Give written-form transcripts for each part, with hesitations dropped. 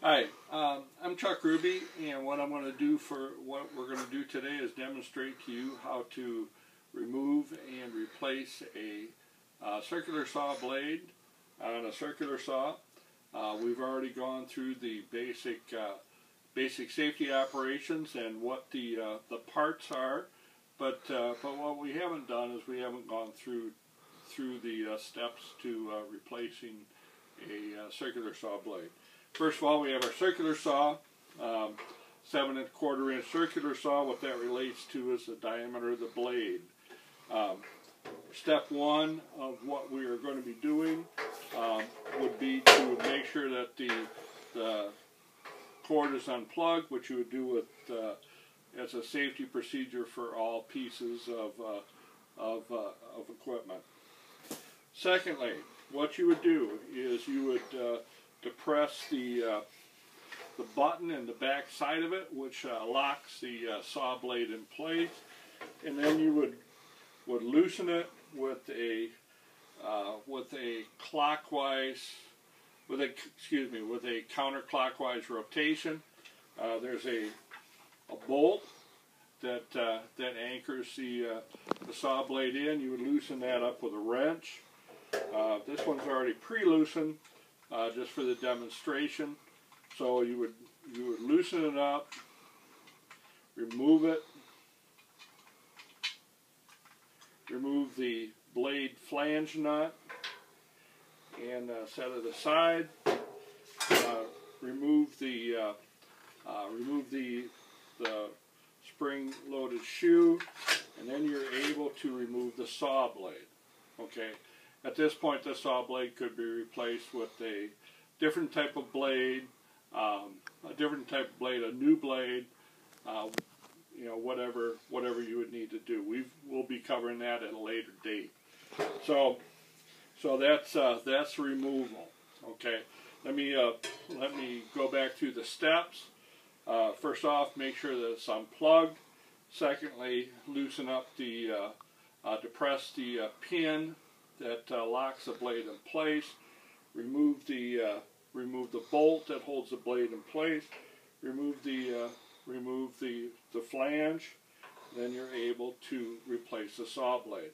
Hi, I'm Chuck Rubey, and what we're going to do today is demonstrate to you how to remove and replace a circular saw blade on a circular saw. We've already gone through the basic safety operations and what the parts are, but what we haven't done is we haven't gone through the steps to replacing a circular saw blade. First of all, we have our circular saw, 7 1/4 inch circular saw. What that relates to is the diameter of the blade. Step one of what we are going to be doing would be to make sure that the cord is unplugged, which you would do with as a safety procedure for all pieces of equipment. Secondly, what you would do is you would depress the button in the back side of it, which locks the saw blade in place, and then you would loosen it with a counterclockwise rotation. There's a bolt that anchors the saw blade in. You would loosen that up with a wrench. This one's already pre-loosened just for the demonstration. So you would loosen it up, remove it, remove the blade flange nut, and set it aside. Remove the spring-loaded shoe, and then you're able to remove the saw blade. Okay. At this point, the saw blade could be replaced with a different type of blade, a new blade, you know, whatever you would need to do. We'll be covering that at a later date. So that's removal. Okay. Let me go back through the steps. First off, make sure that it's unplugged. Secondly, loosen up depress the pin that locks the blade in place. Remove the bolt that holds the blade in place. Remove the flange. Then you're able to replace the saw blade.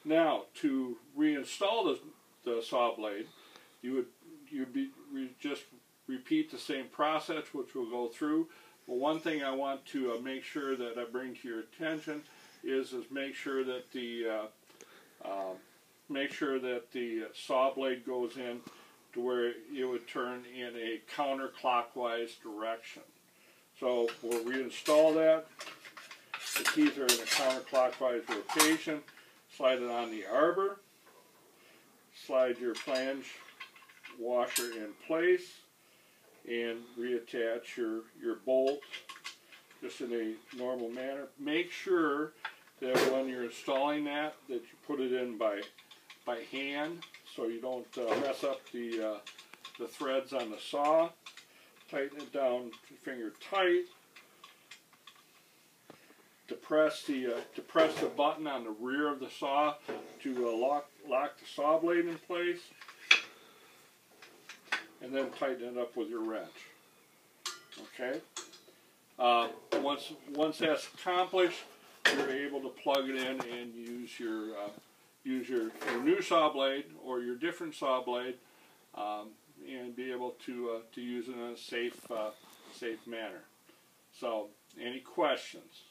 Now, to reinstall the saw blade, you'd just repeat the same process, which we'll go through. But one thing I want to make sure that I bring to your attention is make sure that the saw blade goes in to where it would turn in a counterclockwise direction. So we'll reinstall that. The teeth are in a counterclockwise rotation. Slide it on the arbor. Slide your flange washer in place and reattach your bolt just in a normal manner. Make sure that when you're installing that you put it in by hand so you don't mess up the threads on the saw. Tighten it down, finger tight. Depress the button on the rear of the saw to lock the saw blade in place, and then tighten it up with your wrench. Okay. Once that's accomplished, you're able to plug it in and use your new saw blade or your different saw blade, and be able to use it in a safe manner. So, any questions?